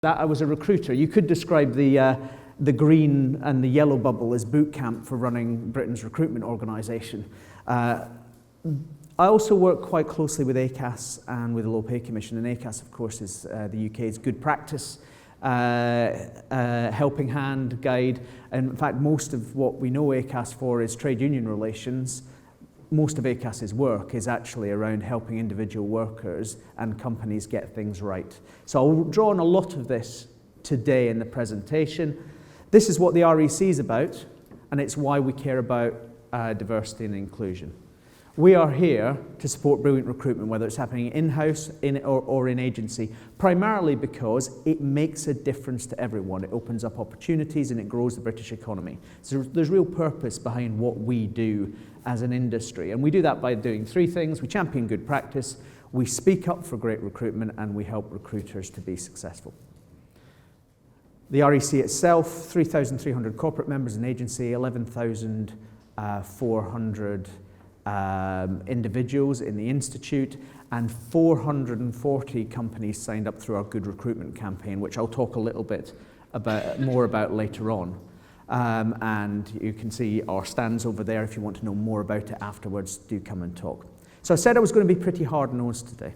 That I was a recruiter. You could describe the green and the yellow bubble as boot camp for running Britain's recruitment organisation. I also work quite closely with ACAS and with the Low Pay Commission, and ACAS, of course, is the UK's good practice helping hand, guide, and in fact most of what we know ACAS for is trade union relations. Most of ACAS's work is actually around helping individual workers and companies get things right. So I'll draw on a lot of this today in the presentation. This is what the REC is about, and it's why we care about diversity and inclusion. We are here to support brilliant recruitment, whether it's happening in-house or in agency, primarily because it makes a difference to everyone. It opens up opportunities and it grows the British economy. So there's real purpose behind what we do as an industry. And we do that by doing three things. We champion good practice, we speak up for great recruitment, and we help recruiters to be successful. The REC itself, 3,300 corporate members in agency, 11,400 individuals in the Institute, and 440 companies signed up through our Good Recruitment campaign, which I'll talk a little bit more about later on. And you can see our stands over there. If you want to know more about it afterwards, do come and talk. So I said I was going to be pretty hard-nosed today.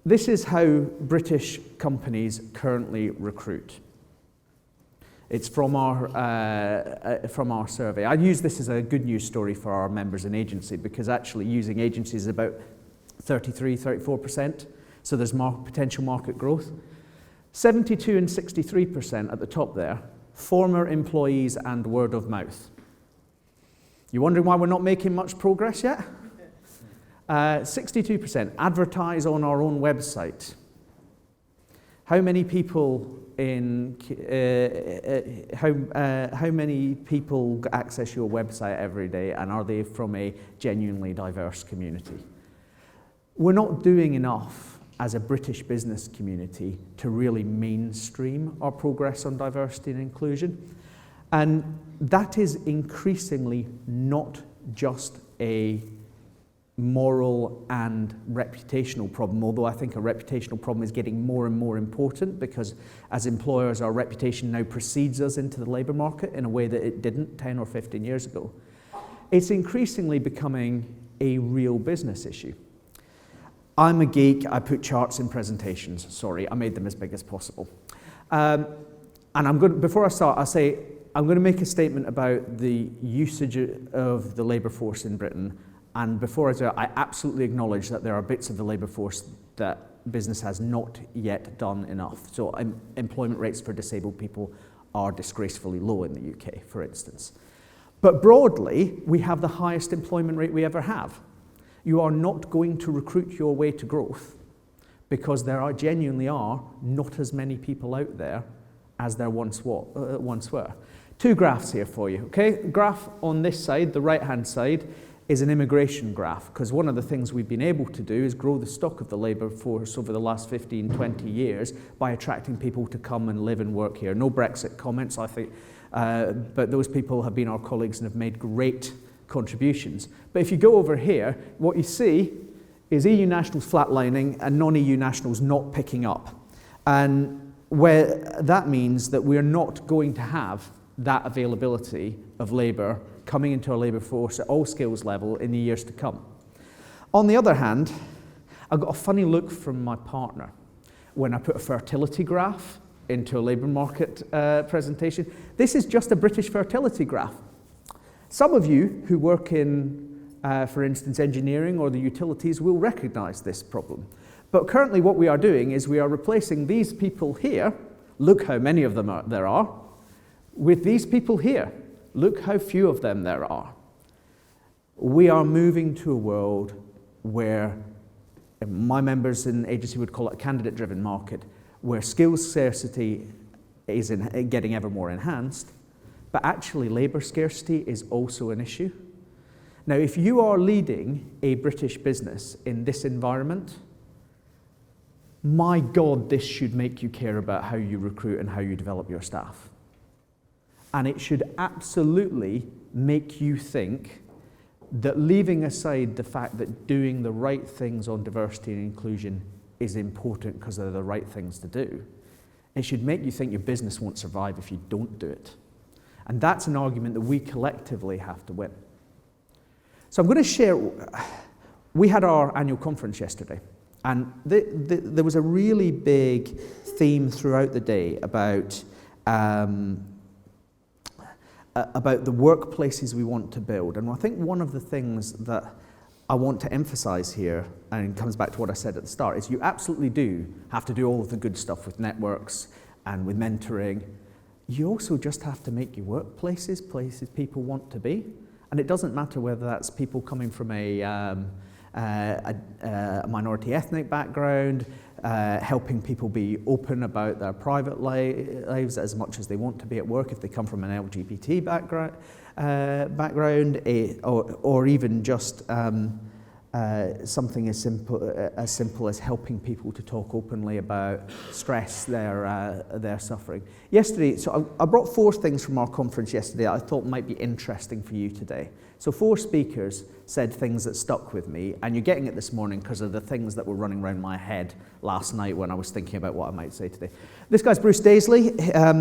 This is how British companies currently recruit. It's from our survey. I use this as a good news story for our members in agency, because actually using agencies is about 33-34%, so there's potential market growth. 72 and 63% at the top there, former employees and word of mouth. You wondering why we're not making much progress yet? 62% advertise on our own website. How many people how many people access your website every day, and are they from a genuinely diverse community? We're not doing enough as a British business community to really mainstream our progress on diversity and inclusion. And that is increasingly not just a moral and reputational problem, although I think a reputational problem is getting more and more important, because as employers, our reputation now precedes us into the labour market in a way that it didn't 10 or 15 years ago. It's increasingly becoming a real business issue. I'm a geek, I put charts in presentations. Sorry, I made them as big as possible. And before I start, I'm going to make a statement about the usage of the labour force in Britain. And before I do it, I absolutely acknowledge that there are bits of the labour force that business has not yet done enough. So employment rates for disabled people are disgracefully low in the UK, for instance. But broadly, we have the highest employment rate we ever have. You are not going to recruit your way to growth, because there genuinely are not as many people out there as there once were. Two graphs here for you, okay? Graph on this side, the right-hand side, is an immigration graph, because one of the things we've been able to do is grow the stock of the labour force over the last 15, 20 years by attracting people to come and live and work here. No Brexit comments, I think, but those people have been our colleagues and have made great contributions. But if you go over here, what you see is EU nationals flatlining and non-EU nationals not picking up. And where that means that we're not going to have that availability of labour coming into our labour force at all skills level in the years to come. On the other hand, I got a funny look from my partner when I put a fertility graph into a labour market presentation. This is just a British fertility graph. Some of you who work in, for instance, engineering or the utilities will recognise this problem. But currently what we are doing is we are replacing these people here, look how many of them there are, with these people here. Look how few of them there are. We are moving to a world where my members in agency would call it a candidate-driven market, where skills scarcity is getting ever more enhanced, but actually labour scarcity is also an issue. Now, if you are leading a British business in this environment, my God, this should make you care about how you recruit and how you develop your staff. And it should absolutely make you think that, leaving aside the fact that doing the right things on diversity and inclusion is important because they're the right things to do. It should make you think your business won't survive if you don't do it. And that's an argument that we collectively have to win. So I'm going to share, we had our annual conference yesterday, and there was a really big theme throughout the day about the workplaces we want to build. And I think one of the things that I want to emphasize here, and it comes back to what I said at the start, is you absolutely do have to do all of the good stuff with networks and with mentoring. You also just have to make your workplaces places people want to be. And it doesn't matter whether that's people coming from a minority ethnic background, helping people be open about their private lives as much as they want to be at work if they come from an LGBT background, or even just something as simple as helping people to talk openly about stress they're suffering. Yesterday, so I brought 4 things from our conference yesterday that I thought might be interesting for you today. So 4 speakers said things that stuck with me, and you're getting it this morning because of the things that were running around my head last night when I was thinking about what I might say today. This guy's Bruce Daisley.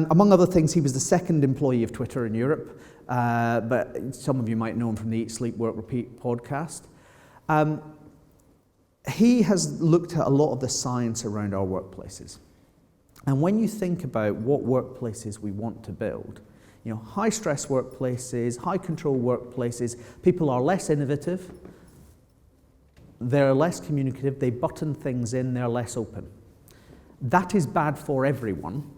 Among other things, he was the 2nd employee of Twitter in Europe, but some of you might know him from the Eat, Sleep, Work, Repeat podcast. He has looked at a lot of the science around our workplaces. And when you think about what workplaces we want to build, you know, high stress workplaces, high control workplaces, people are less innovative, they're less communicative, they button things in, they're less open. That is bad for everyone,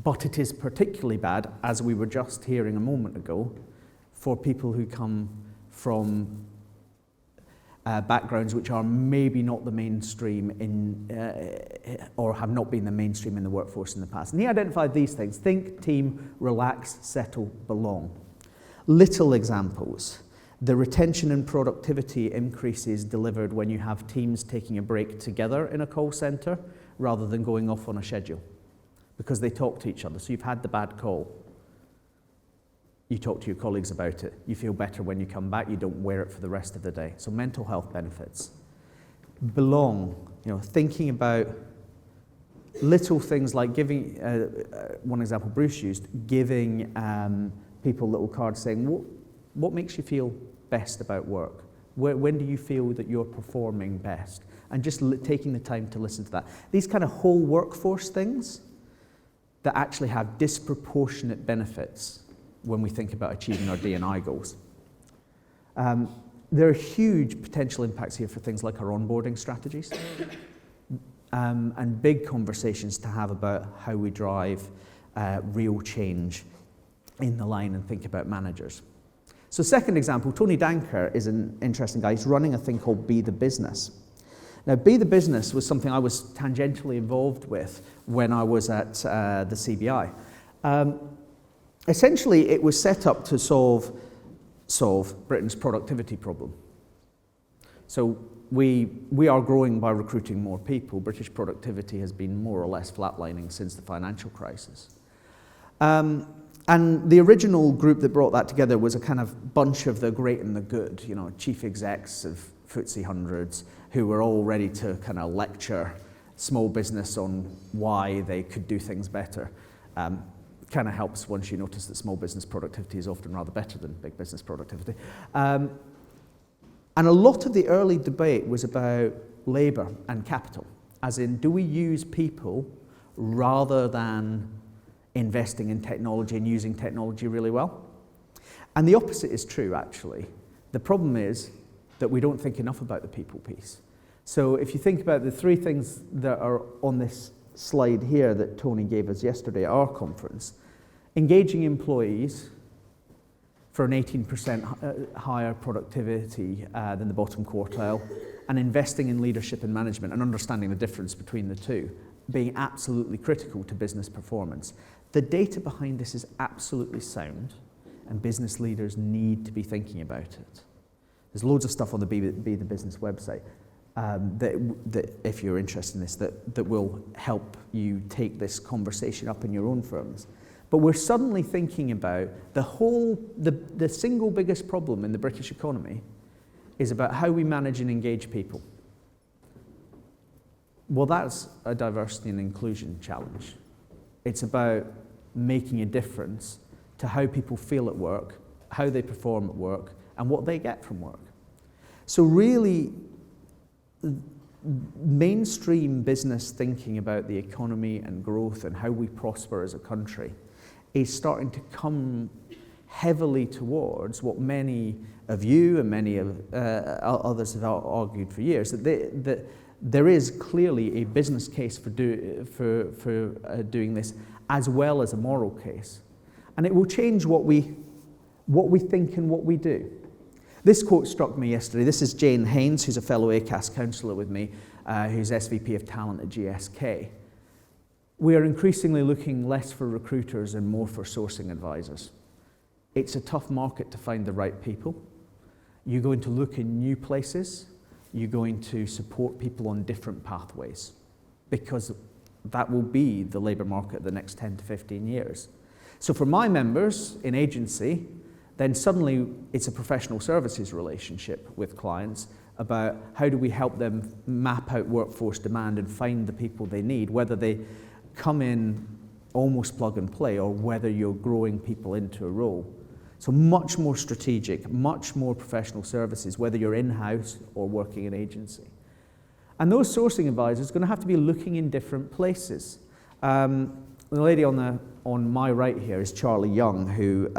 but it is particularly bad, as we were just hearing a moment ago, for people who come from backgrounds which are maybe not the mainstream or have not been the mainstream in the workforce in the past. And he identified these things: think, team, relax, settle, belong. Little examples. The retention and productivity increases delivered when you have teams taking a break together in a call center rather than going off on a schedule, because they talk to each other. So you've had the bad call. You talk to your colleagues about it. You feel better when you come back. You don't wear it for the rest of the day. So mental health benefits. Belong. You know, thinking about little things like giving, one example Bruce used, giving people little cards saying, what makes you feel best about work? When do you feel that you're performing best? And just taking the time to listen to that. These kind of whole workforce things that actually have disproportionate benefits when we think about achieving our D&I goals. There are huge potential impacts here for things like our onboarding strategies and big conversations to have about how we drive real change in the line and think about managers. So 2nd example, Tony Danker is an interesting guy. He's running a thing called Be the Business. Now, Be the Business was something I was tangentially involved with when I was at the CBI. Essentially, it was set up to solve Britain's productivity problem. So we are growing by recruiting more people. British productivity has been more or less flatlining since the financial crisis. And the original group that brought that together was a kind of bunch of the great and the good, you know, chief execs of FTSE 100s who were all ready to kind of lecture small business on why they could do things better. Kind of helps once you notice that small business productivity is often rather better than big business productivity. And a lot of the early debate was about labour and capital, as in, do we use people rather than investing in technology and using technology really well? And the opposite is true, actually. The problem is that we don't think enough about the people piece. So if you think about the 3 things that are on this slide here that Tony gave us yesterday at our conference, engaging employees for an 18% higher productivity than the bottom quartile, and investing in leadership and management and understanding the difference between the two, being absolutely critical to business performance. The data behind this is absolutely sound, and business leaders need to be thinking about it. There's loads of stuff on the Be the Business website that if you're interested in this, that will help you take this conversation up in your own firms. But we're suddenly thinking about the single biggest problem in the British economy is about how we manage and engage people. Well, that's a diversity and inclusion challenge. It's about making a difference to how people feel at work, how they perform at work, and what they get from work. So really, mainstream business thinking about the economy and growth and how we prosper as a country is starting to come heavily towards what many of you and many of others have argued for years, that there is clearly a business case for doing this, as well as a moral case. And it will change what we think and what we do. This quote struck me yesterday. This is Jane Haynes, who's a fellow ACAS counsellor with me, who's SVP of Talent at GSK. We are increasingly looking less for recruiters and more for sourcing advisors. It's a tough market to find the right people. You're going to look in new places. You're going to support people on different pathways, because that will be the labour market the next 10 to 15 years. So for my members in agency, then suddenly it's a professional services relationship with clients about how do we help them map out workforce demand and find the people they need, whether they come in almost plug and play or whether you're growing people into a role. So much more strategic, much more professional services, whether you're in-house or working in agency. And those sourcing advisors are going to have to be looking in different places. The lady on my right here is Charlie Young, who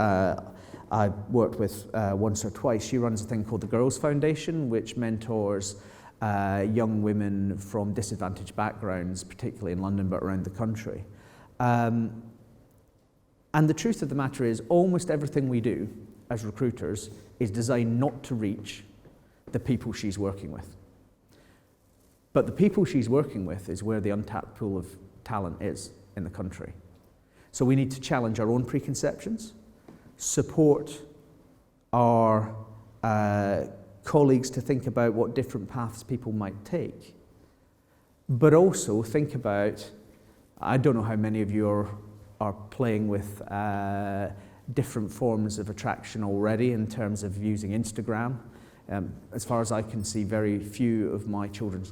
I worked with once or twice. She runs a thing called the Girls Foundation, which mentors young women from disadvantaged backgrounds, particularly in London, but around the country. And the truth of the matter is, almost everything we do as recruiters is designed not to reach the people she's working with. But the people she's working with is where the untapped pool of talent is in the country. So we need to challenge our own preconceptions, support our colleagues to think about what different paths people might take, but also think about, I don't know how many of you are playing with different forms of attraction already in terms of using Instagram. As far as I can see, very few of my children's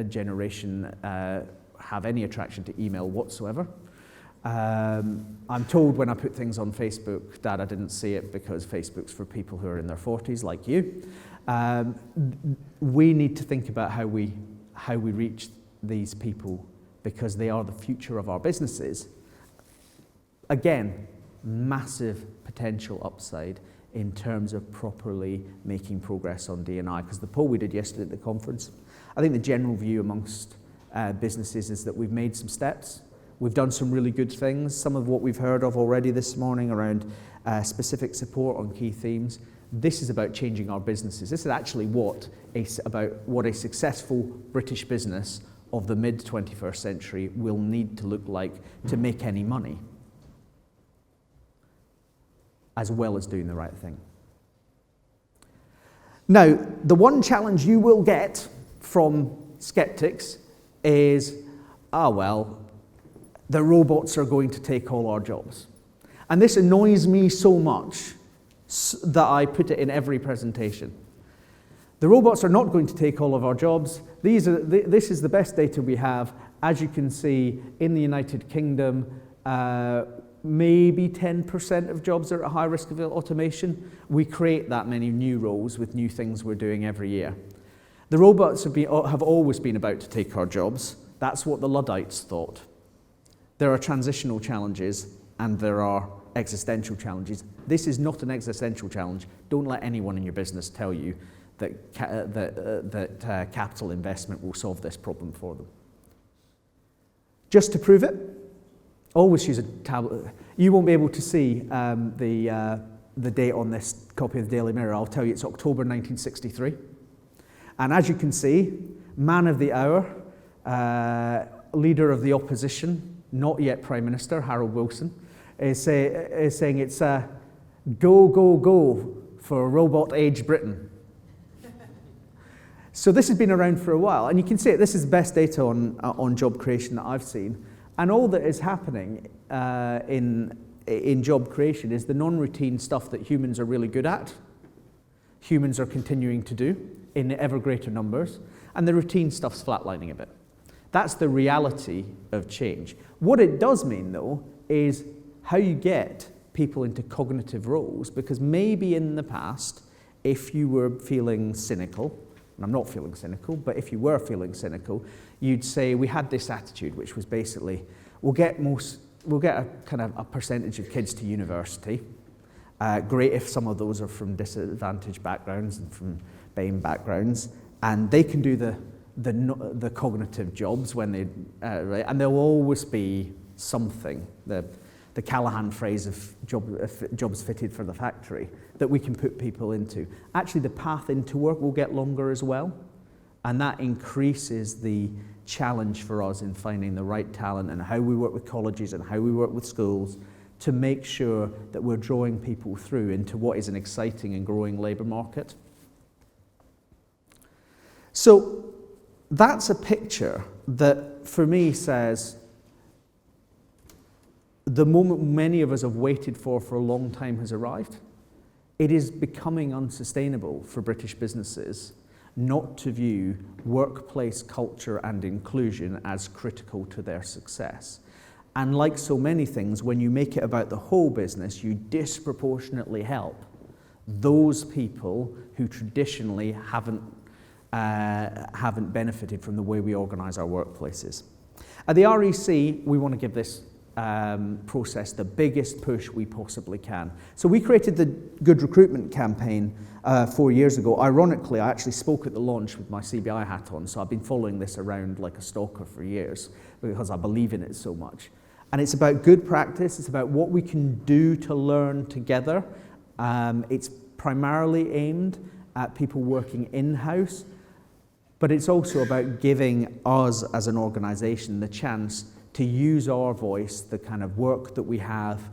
generation have any attraction to email whatsoever. I'm told when I put things on Facebook that I didn't see it because Facebook's for people who are in their 40s like you. We need to think about how we reach these people, because they are the future of our businesses. Again, massive potential upside in terms of properly making progress on D&I, because the poll we did yesterday at the conference, I think the general view amongst businesses is that we've made some steps. We've done some really good things, some of what we've heard of already this morning around specific support on key themes. This is about changing our businesses. This is actually about what a successful British business of the mid-21st century will need to look like to make any money, as well as doing the right thing. Now, the one challenge you will get from skeptics is, the robots are going to take all our jobs. And this annoys me so much that I put it in every presentation. The robots are not going to take all of our jobs. This is the best data we have. As you can see, in the United Kingdom, maybe 10% of jobs are at high risk of automation. We create that many new roles with new things we're doing every year. The robots have always been about to take our jobs. That's what the Luddites thought. There are transitional challenges and there are existential challenges. This is not an existential challenge. Don't let anyone in your business tell you that capital investment will solve this problem for them. Just to prove it, always use a tablet. You won't be able to see the date on this copy of the Daily Mirror. I'll tell you it's October 1963. And as you can see, man of the hour, leader of the opposition, not yet Prime Minister, Harold Wilson, is saying it's go, go, go for robot age Britain. So this has been around for a while, and you can see it. This is the best data on job creation that I've seen. And all that is happening in job creation is the non-routine stuff that humans are really good at, humans are continuing to do in ever greater numbers, and the routine stuff's flatlining a bit. That's the reality of change. What it does mean, though, is how you get people into cognitive roles, because maybe in the past, if you were feeling cynical, and I'm not feeling cynical, but if you were feeling cynical, you'd say we had this attitude, which was basically, we'll get a kind of a percentage of kids to university. Great if some of those are from disadvantaged backgrounds and from BAME backgrounds, and they can do the cognitive jobs when they, right? And there'll always be something, the Callahan phrase of jobs fitted for the factory, that we can put people into. Actually, the path into work will get longer as well, and that increases the challenge for us in finding the right talent and how we work with colleges and how we work with schools to make sure that we're drawing people through into what is an exciting and growing labour market. So that's a picture that, for me, says the moment many of us have waited for a long time has arrived. It is becoming unsustainable for British businesses not to view workplace culture and inclusion as critical to their success. And like so many things, when you make it about the whole business, you disproportionately help those people who traditionally haven't benefited from the way we organise our workplaces. At the REC, we want to give this process the biggest push we possibly can. So we created the Good Recruitment campaign 4 years ago. Ironically, I actually spoke at the launch with my CBI hat on, so I've been following this around like a stalker for years because I believe in it so much. And it's about good practice, it's about what we can do to learn together. It's primarily aimed at people working in-house, but it's also about giving us as an organisation the chance to use our voice, the kind of work that we have,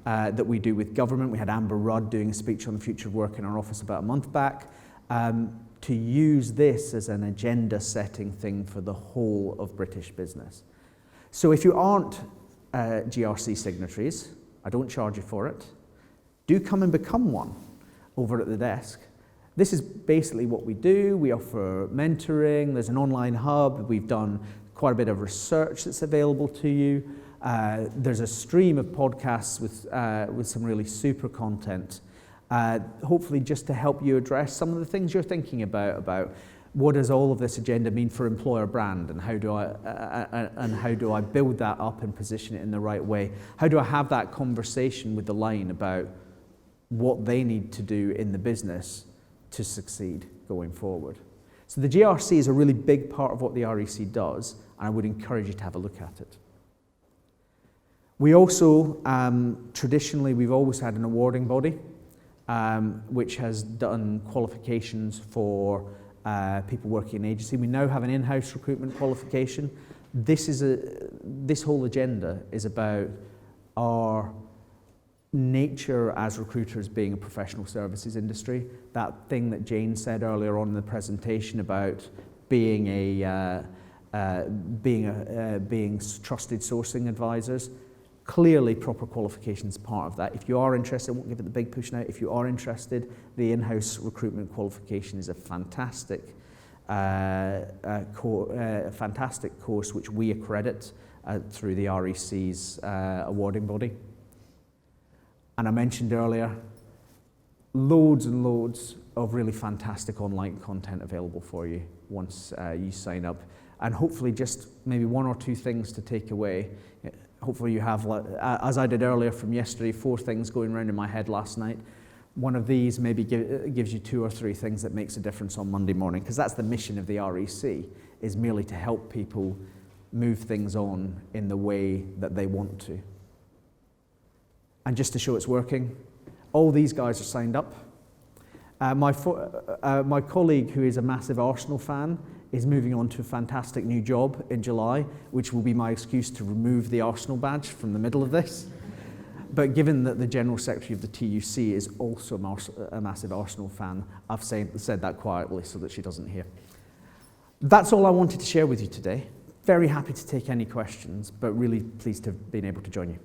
that we do with government. We had Amber Rudd doing a speech on the future of work in our office about a month back, to use this as an agenda-setting thing for the whole of British business. So if you aren't GRC signatories, I don't charge you for it, do come and become one over at the desk. This is basically what we do. We offer mentoring, there's an online hub, we've done quite a bit of research that's available to you. There's a stream of podcasts with some really super content, hopefully just to help you address some of the things you're thinking about what does all of this agenda mean for employer brand, and how do I build that up and position it in the right way? How do I have that conversation with the line about what they need to do in the business to succeed going forward? So the GRC is a really big part of what the REC does, and I would encourage you to have a look at it. We also, traditionally, we've always had an awarding body, which has done qualifications for people working in agency. We now have an in-house recruitment qualification. This whole agenda is about our nature as recruiters being a professional services industry. That thing that Jane said earlier on in the presentation about being trusted sourcing advisors. Clearly, proper qualifications is part of that. If you are interested, I won't give it the big push now. If you are interested, the in-house recruitment qualification is a fantastic course which we accredit through the REC's awarding body. And I mentioned earlier, loads and loads of really fantastic online content available for you once you sign up. And hopefully just maybe one or two things to take away. Hopefully you have, as I did earlier from yesterday, 4 things going around in my head last night. One of these maybe gives you 2 or 3 things that makes a difference on Monday morning, because that's the mission of the REC, is merely to help people move things on in the way that they want to. And just to show it's working, all these guys are signed up. My colleague, who is a massive Arsenal fan, is moving on to a fantastic new job in July, which will be my excuse to remove the Arsenal badge from the middle of this. But given that the General Secretary of the TUC is also a massive Arsenal fan, I've said that quietly so that she doesn't hear. That's all I wanted to share with you today. Very happy to take any questions, but really pleased to have been able to join you.